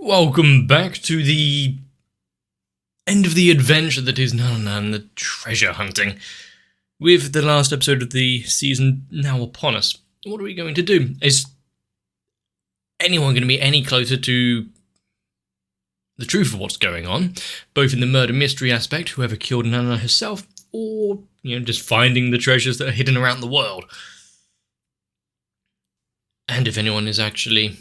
Welcome back to the end of the adventure that is Nanana and the treasure hunting. With the last episode of the season now upon us, what are we going to do? Is anyone going to be any closer to the truth of what's going on, both in the murder mystery aspect, whoever killed Nanana herself, or, just finding the treasures that are hidden around the world? And if anyone is actually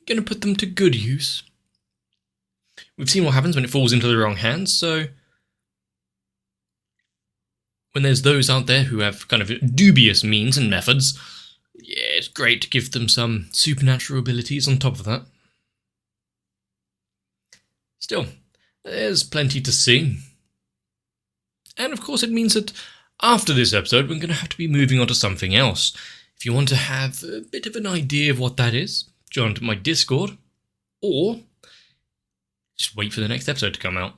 going to put them to good use. We've seen what happens when it falls into the wrong hands, so when there's those out there who have kind of dubious means and methods, yeah, it's great to give them some supernatural abilities on top of that. Still, there's plenty to see. And of course it means that after this episode we're going to have to be moving on to something else. If you want to have a bit of an idea of what that is, join to my Discord, or just wait for the next episode to come out.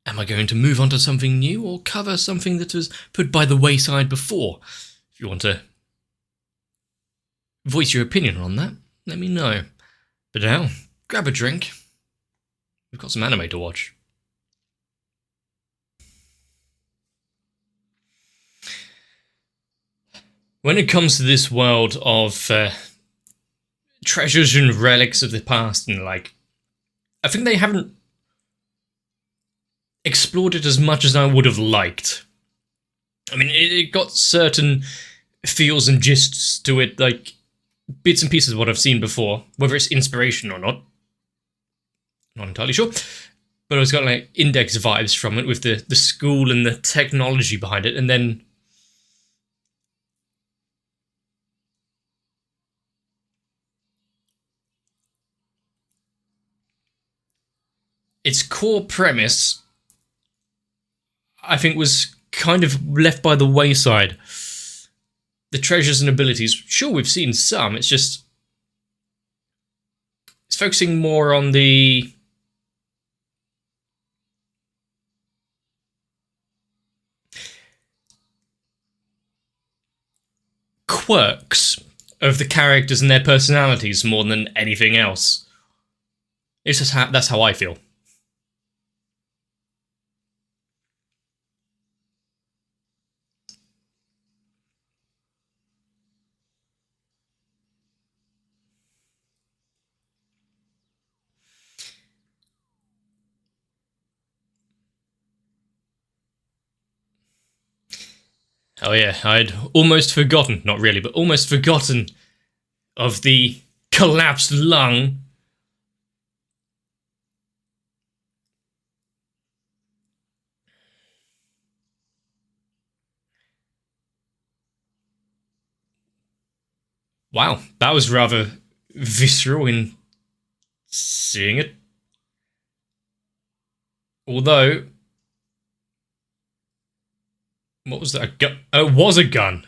Am I going to move on to something new, or cover something that was put by the wayside before? If you want to voice your opinion on that, let me know. But now, grab a drink. We've got some anime to watch. When it comes to this world of treasures and relics of the past and I think they haven't explored it as much as I would have liked. I mean, it got certain feels and gists to it, like bits and pieces of what I've seen before, whether it's inspiration or not entirely sure, but it's got index vibes from it with the school and the technology behind it, and then its core premise, I think, was kind of left by the wayside. The treasures and abilities, sure, we've seen some, it's focusing more on the quirks of the characters and their personalities more than anything else. It's just that's how I feel. Oh yeah, I'd almost forgotten, not really, but almost forgotten of the collapsed lung. Wow, that was rather visceral in seeing it. Although, what was that? A gun? Oh, it was a gun.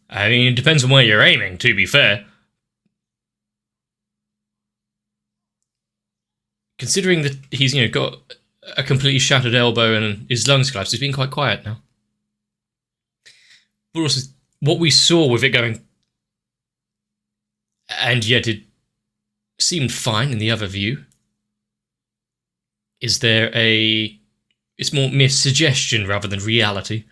I mean, it depends on where you're aiming, to be fair. Considering that he's, got a completely shattered elbow and his lungs collapsed, he's been quite quiet now. But also, what we saw with it going, and yet it seemed fine in the other view. Is there it's more mere suggestion rather than reality.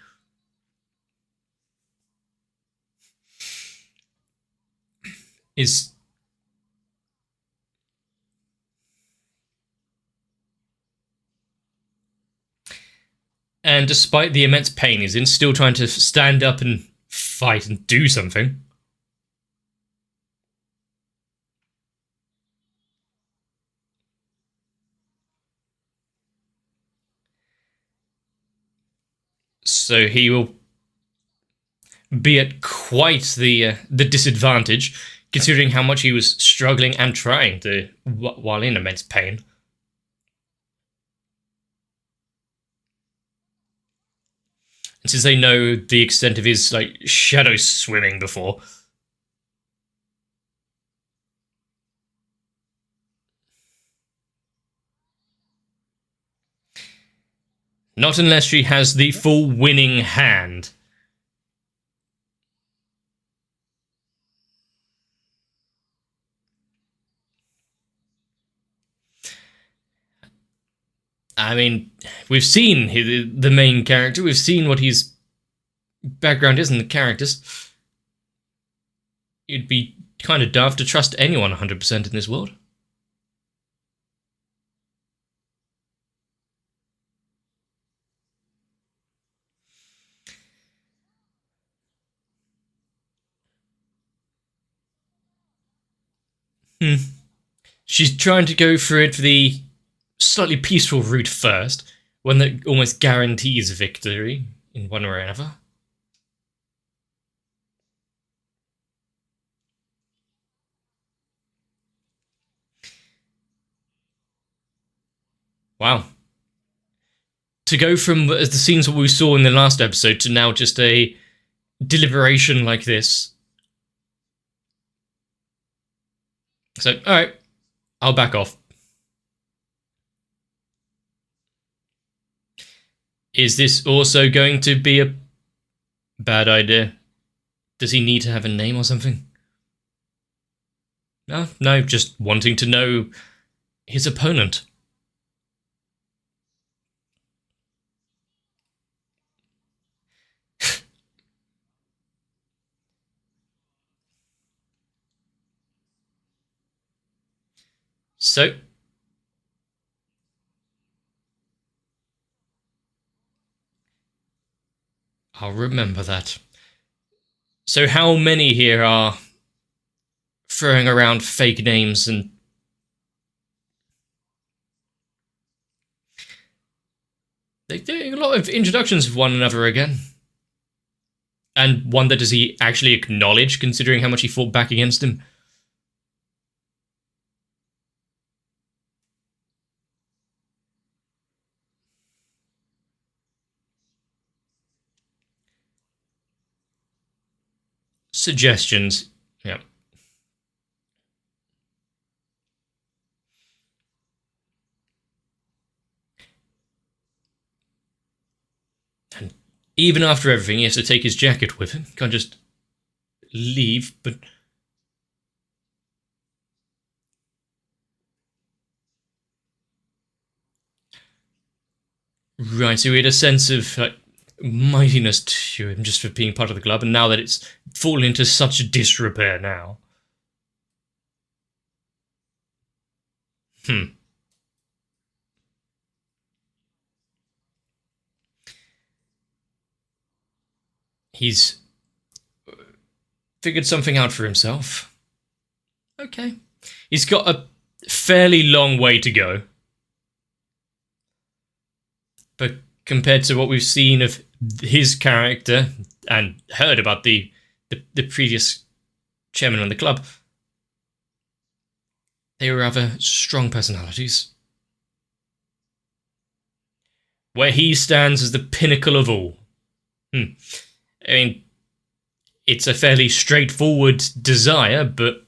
And despite the immense pain he's in, still trying to stand up and fight and do something. So he will be at quite the disadvantage, considering how much he was struggling and trying to while in immense pain. And since they know the extent of his shadow swimming before, Not unless she has the full winning hand. I mean, we've seen the main character, we've seen what his background is in the characters. It'd be kind of daft to trust anyone 100% in this world. She's trying to go for the slightly peaceful route first, one that almost guarantees victory in one way or another. Wow. To go from the scenes that we saw in the last episode to now just a deliberation like this. So, alright, I'll back off. Is this also going to be a bad idea? Does he need to have a name or something? No, just wanting to know his opponent. So, I'll remember that. So how many here are throwing around fake names and... They're doing a lot of introductions of one another again. And one that does he actually acknowledge, considering how much he fought back against him? Suggestions. Yeah. And even after everything, he has to take his jacket with him. Can't just leave, but... Right, so he had a sense of mightiness to him just for being part of the club, and now that it's fallen into such disrepair now. He's figured something out for himself. Okay. He's got a fairly long way to go. But compared to what we've seen of his character and heard about the previous chairman of the club, they were rather strong personalities. Where he stands as the pinnacle of all. I mean, it's a fairly straightforward desire, but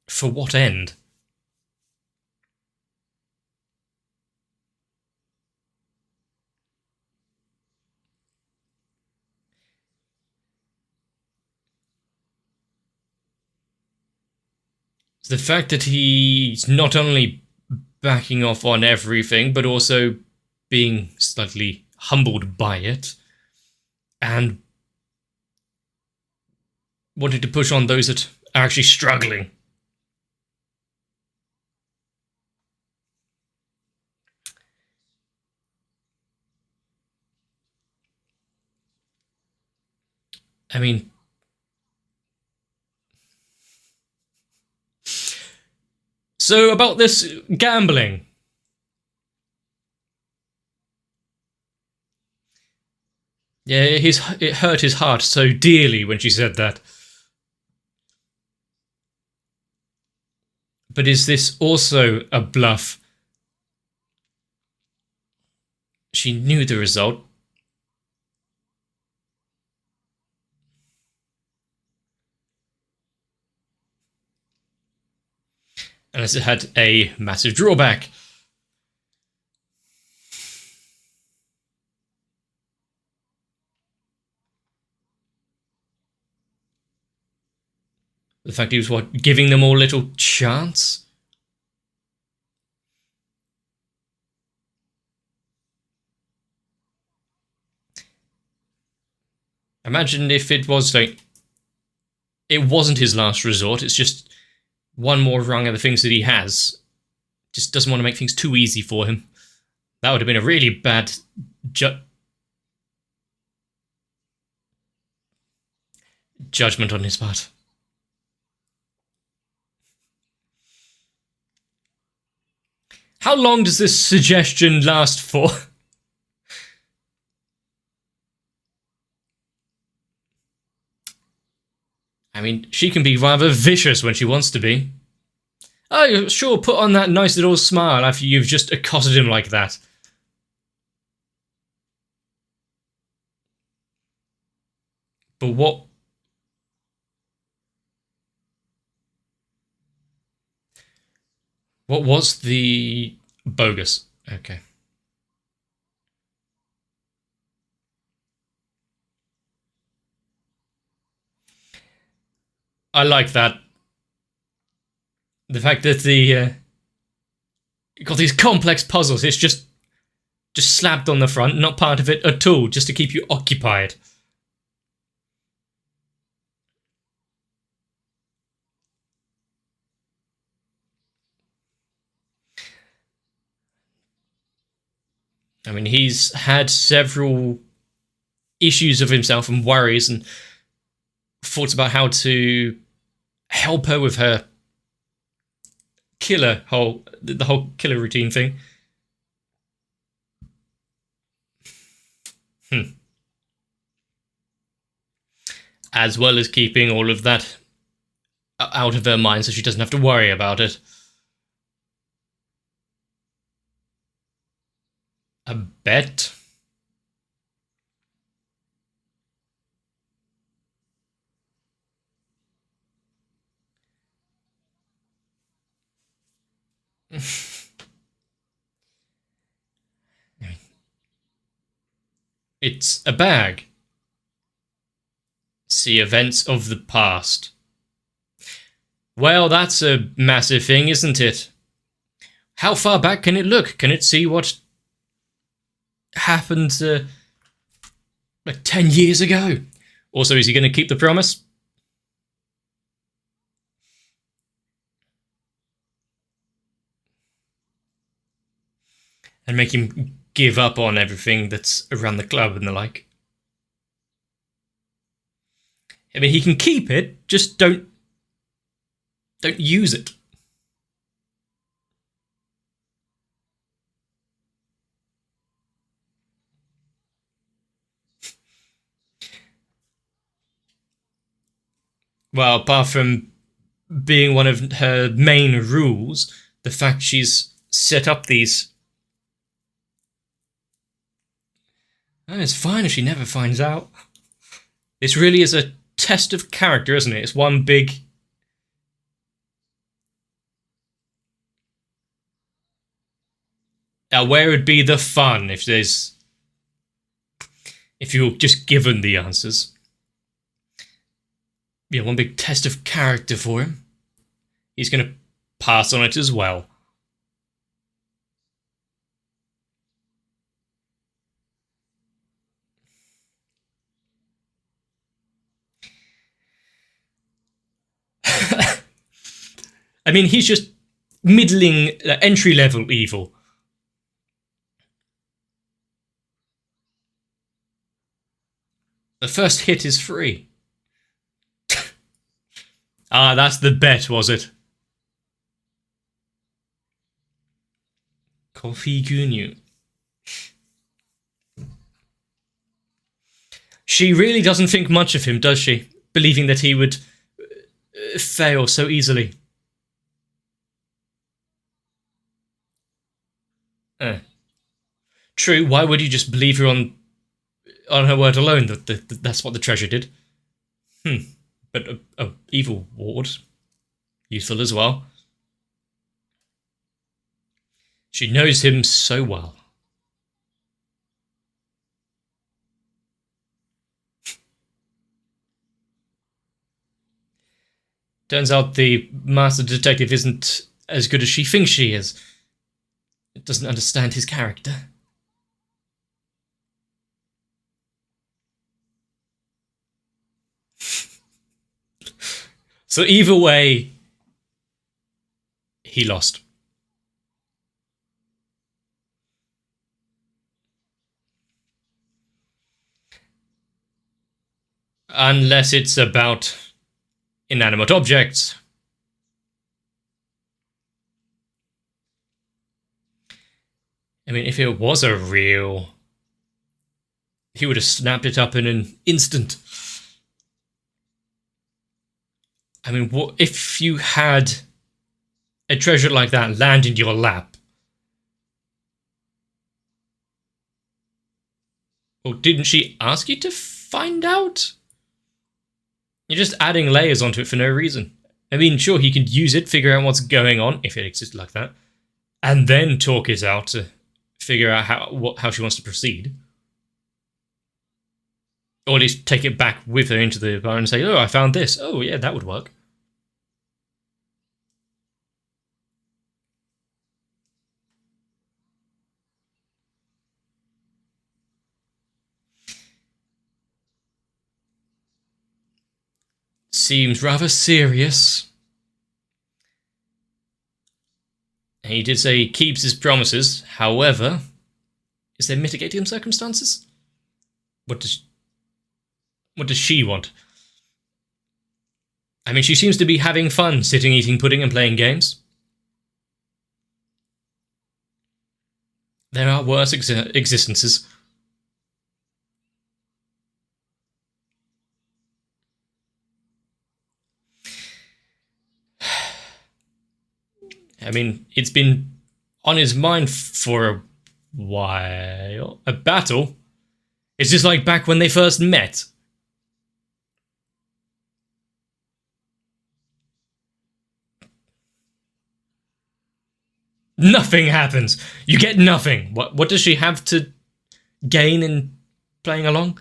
for what end? The fact that he's not only backing off on everything, but also being slightly humbled by it, and wanting to push on those that are actually struggling. I mean... So, about this gambling. Yeah, it hurt his heart so dearly when she said that. But is this also a bluff? She knew the result. Unless it had a massive drawback. The fact he was, what, giving them all a little chance? Imagine if it was like, it wasn't his last resort, it's just one more rung of the things that he has. Just doesn't want to make things too easy for him. That would have been a really bad judgment on his part. How long does this suggestion last for? I mean, she can be rather vicious when she wants to be. Oh, sure, put on that nice little smile after you've just accosted him like that. But what was the bogus? Okay. I like that. The fact that the got these complex puzzles, it's just slapped on the front, not part of it at all, just to keep you occupied. I mean, he's had several issues of himself and worries and thoughts about how to help her with her the whole killer routine thing. As well as keeping all of that out of her mind so she doesn't have to worry about it. A bet? It's a bag. See events of the past. Well, that's a massive thing, isn't it? How far back can it look? Can it see what happened like 10 years ago? Also, is he going to keep the promise? And make him give up on everything that's around the club and the like? I mean, he can keep it, just don't use it. Well, apart from being one of her main rules, the fact she's set up these... Oh, it's fine if she never finds out. This really is a test of character, isn't it? It's one big... Now, where would be the fun if you were just given the answers? Yeah, one big test of character for him. He's going to pass on it as well. I mean, he's just middling, entry-level evil. The first hit is free. Ah, that's the bet, was it? Coffee Gunyu. She really doesn't think much of him, does she? Believing that he would fail so easily. True, why would you just believe her on her word alone that that's what the treasure did? But a evil ward. Useful as well. She knows him so well. Turns out the master detective isn't as good as she thinks she is. It doesn't understand his character. So either way, he lost. Unless it's about inanimate objects. I mean, if it was a reel, he would have snapped it up in an instant. I mean, what if you had a treasure like that land in your lap? Well, didn't she ask you to find out? You're just adding layers onto it for no reason. I mean, sure, he could use it, figure out what's going on, if it existed like that, and then talk it out to figure out how she wants to proceed. Or at least take it back with her into the bar and say, oh, I found this. Oh, yeah, that would work. Seems rather serious. He did say he keeps his promises. However, is there mitigating circumstances? What does she want? I mean, she seems to be having fun sitting, eating pudding, and playing games. There are worse existences. I mean, it's been on his mind for a while. A battle? It's just like back when they first met. Nothing happens. You get nothing. What does she have to gain in playing along?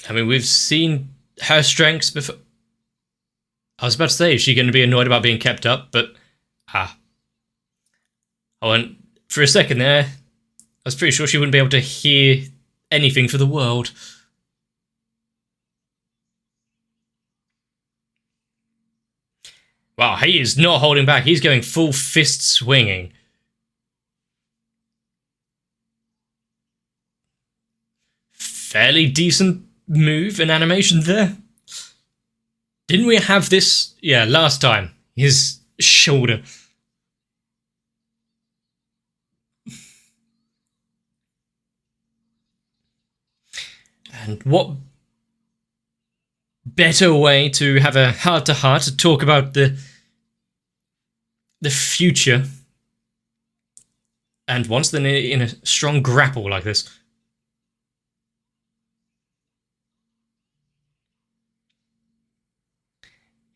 I mean, we've seen her strengths before. I was about to say, is she going to be annoyed about being kept up? But, I went, for a second there, I was pretty sure she wouldn't be able to hear anything for the world. Wow, he is not holding back. He's going full fist swinging. Fairly decent move and animation there. Didn't we have this? Yeah, last time. His shoulder. And what better way to have a heart-to-heart to talk about the future and once than in a strong grapple like this.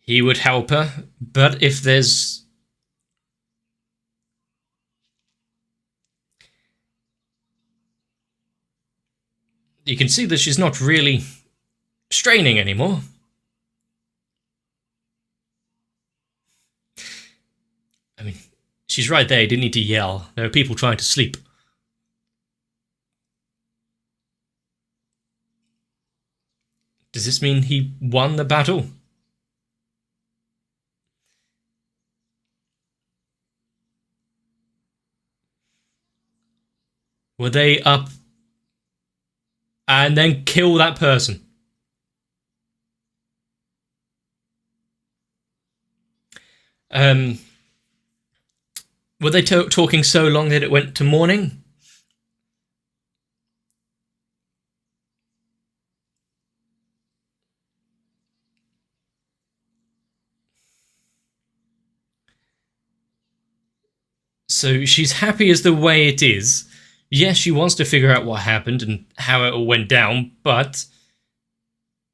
He would help her, but if there's... You can see that she's not really straining anymore. I mean, she's right there, you didn't need to yell. There are people trying to sleep. Does this mean he won the battle? Were they up and then kill that person? Were they talking so long that it went to morning? So she's happy as the way it is. Yes, she wants to figure out what happened and how it all went down, but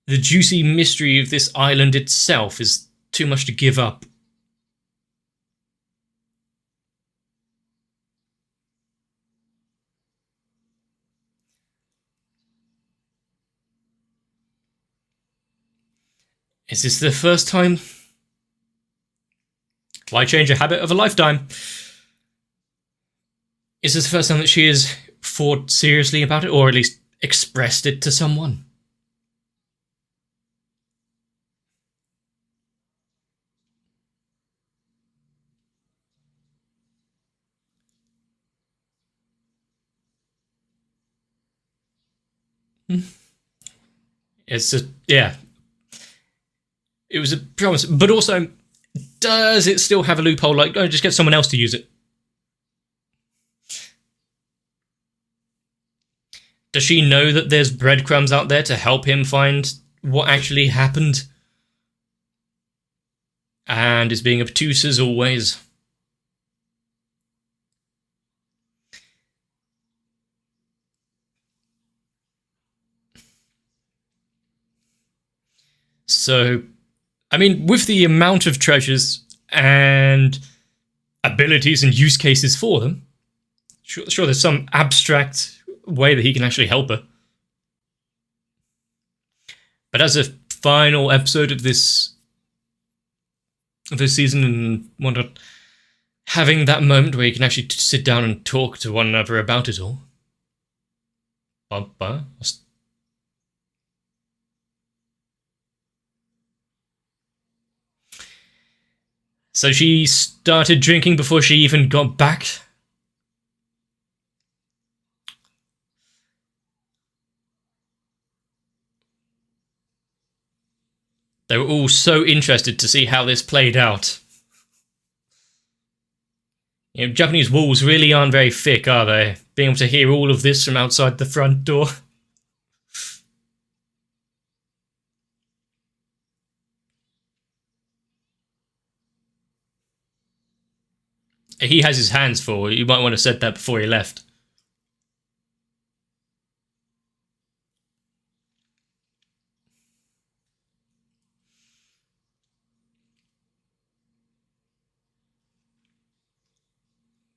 the juicy mystery of this island itself is too much to give up. Is this the first time? Why change a habit of a lifetime? Is this the first time that she has thought seriously about it, or at least expressed it to someone? It's just, yeah. It was a promise, but also, does it still have a loophole? Like, oh, just get someone else to use it. Does she know that there's breadcrumbs out there to help him find what actually happened? And is being obtuse as always. So, I mean, with the amount of treasures and abilities and use cases for them, sure there's some abstract way that he can actually help her. But as a final episode of this season and whatnot, having that moment where you can actually sit down and talk to one another about it all. So she started drinking before she even got back. They were all so interested to see how this played out. You know, Japanese walls really aren't very thick, are they? Being able to hear all of this from outside the front door. He has his hands full. You might want to have said that before he left.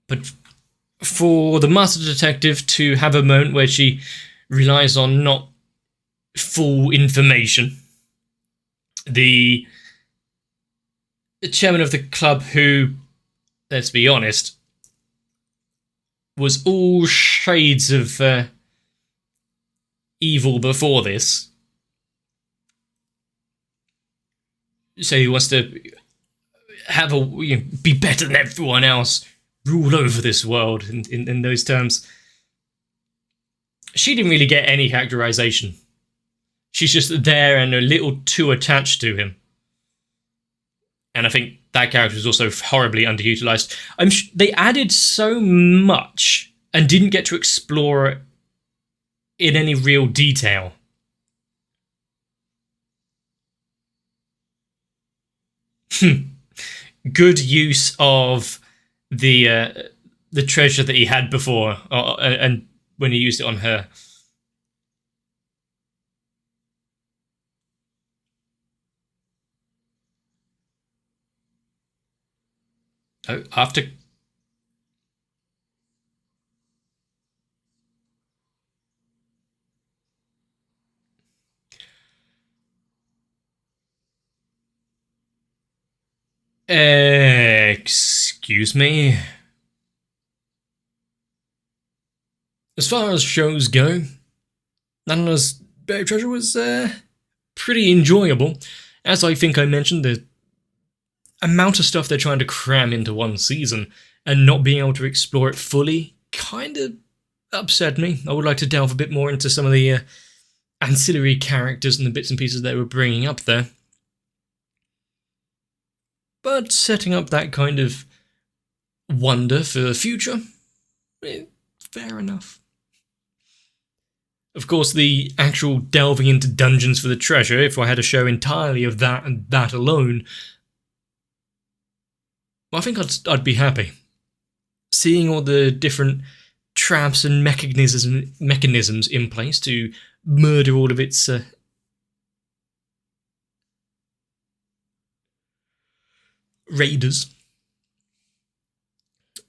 But for the Master Detective to have a moment where she relies on not full information, the chairman of the club who, let's be honest, was all shades of evil before this. So he wants to have be better than everyone else, rule over this world in those terms. She didn't really get any characterization. She's just there and a little too attached to him. And I think that character was also horribly underutilized. They added so much and didn't get to explore it in any real detail. Good use of the treasure that he had before, and when he used it on her. Oh, after. Excuse me. As far as shows go, Nanana's Buried Treasure was pretty enjoyable. As I think I mentioned, the amount of stuff they're trying to cram into one season and not being able to explore it fully kind of upset me. I would like to delve a bit more into some of the ancillary characters and the bits and pieces they were bringing up there. But setting up that kind of wonder for the future, fair enough. Of course, the actual delving into dungeons for the treasure, if I had a show entirely of that and that alone, I think I'd be happy. Seeing all the different traps and mechanisms in place to murder all of its raiders.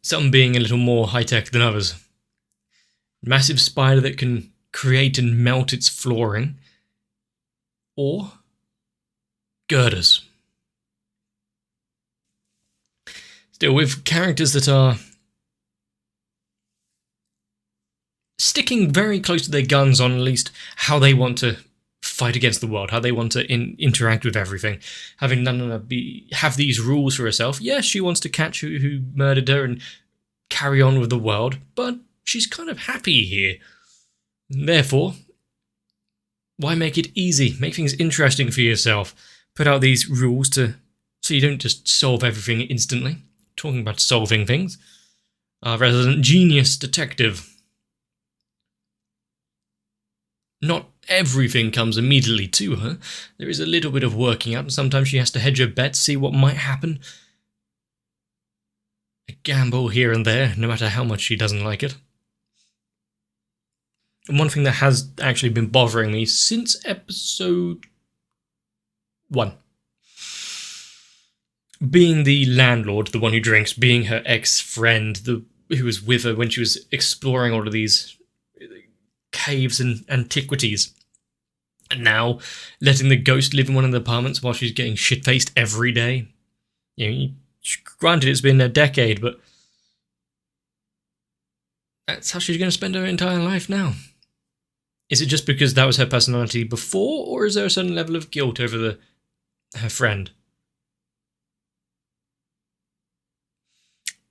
Some being a little more high-tech than others. Massive spider that can create and melt its flooring. Or girders. Still, with characters that are sticking very close to their guns on at least how they want to fight against the world, how they want to interact with everything. Having Nanana have these rules for herself. Yes, she wants to catch who murdered her and carry on with the world, but she's kind of happy here. Therefore, why make it easy? Make things interesting for yourself. Put out these rules so you don't just solve everything instantly. Talking about solving things. Our resident genius detective. Not everything comes immediately to her. There is a little bit of working out, and sometimes she has to hedge her bets, see what might happen. A gamble here and there, no matter how much she doesn't like it. And one thing that has actually been bothering me since episode 1. Being the landlord, the one who drinks, being her ex-friend, who was with her when she was exploring all of these caves and antiquities. And now, letting the ghost live in one of the apartments while she's getting shit-faced every day. Granted, it's been a decade, but that's how she's going to spend her entire life now. Is it just because that was her personality before, or is there a certain level of guilt over her friend?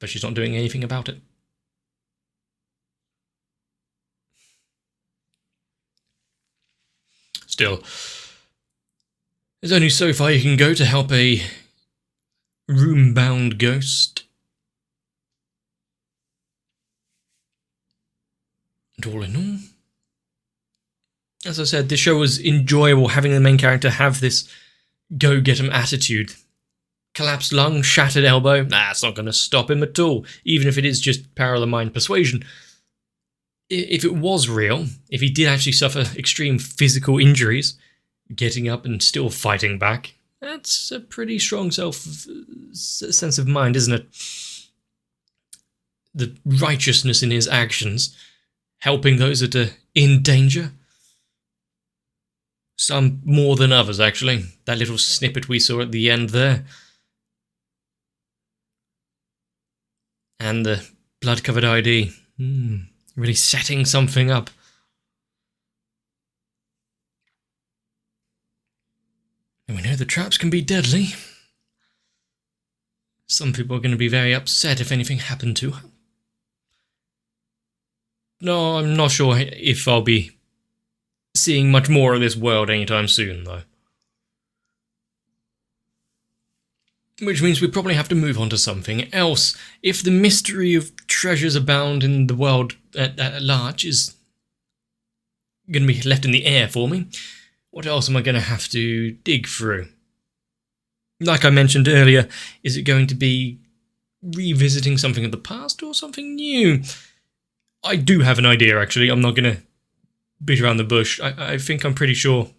But she's not doing anything about it. Still, there's only so far you can go to help a room-bound ghost. And all in all, as I said, this show was enjoyable, having the main character have this go-get-em attitude. Collapsed lung, shattered elbow, that's not going to stop him at all, even if it is just power of the mind persuasion. If it was real, if he did actually suffer extreme physical injuries, getting up and still fighting back, that's a pretty strong sense of mind, isn't it? The righteousness in his actions, helping those that are in danger. Some more than others, actually. That little snippet we saw at the end there. And the blood-covered ID. Really setting something up. And we know the traps can be deadly. Some people are going to be very upset if anything happened to her. No, I'm not sure if I'll be seeing much more of this world anytime soon, though. Which means we probably have to move on to something else. If the mystery of treasures abound in the world at large is going to be left in the air for me, what else am I going to have to dig through? Like I mentioned earlier, is it going to be revisiting something of the past or something new? I do have an idea, actually. I'm not going to beat around the bush. I think I'm pretty sure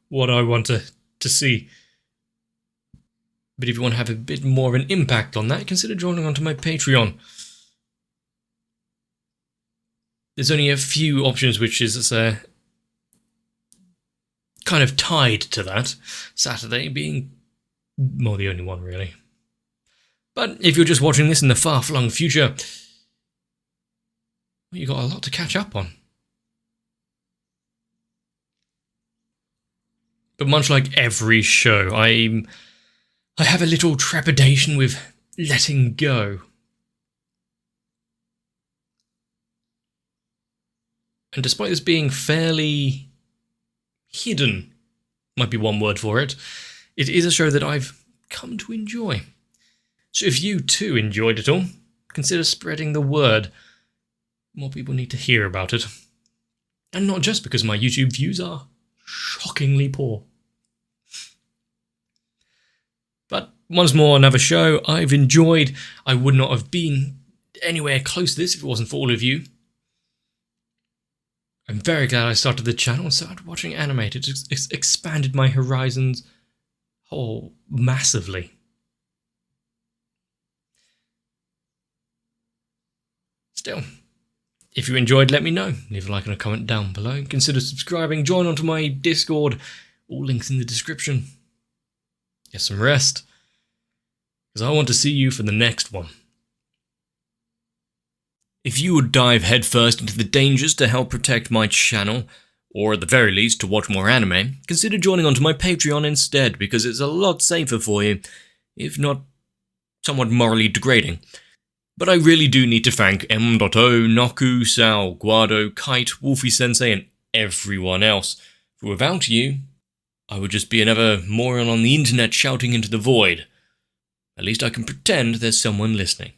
what I want to see. But if you want to have a bit more of an impact on that, consider joining onto my Patreon. There's only a few options which is kind of tied to that. Saturday being, well, the only one, really. But if you're just watching this in the far-flung future, well, you've got a lot to catch up on. But much like every show, I have a little trepidation with letting go. And despite this being fairly hidden, might be one word for it, it is a show that I've come to enjoy. So if you too enjoyed it all, consider spreading the word. More people need to hear about it. And not just because my YouTube views are shockingly poor. But once more, another show I've enjoyed. I would not have been anywhere close to this if it wasn't for all of you. I'm very glad I started the channel and started watching animated. It's expanded my horizons massively. Still, if you enjoyed, let me know. Leave a like and a comment down below. Consider subscribing, join onto my Discord. All links in the description. get some rest, because I want to see you for the next one. If you would dive headfirst into the dangers to help protect my channel, or at the very least to watch more anime, consider joining onto my Patreon instead, because it's a lot safer for you, if not somewhat morally degrading. But I really do need to thank M.O, Noku, Sal, Guado, Kite, Wolfie Sensei, and everyone else, for without you, I would just be another moron on the internet shouting into the void. At least I can pretend there's someone listening.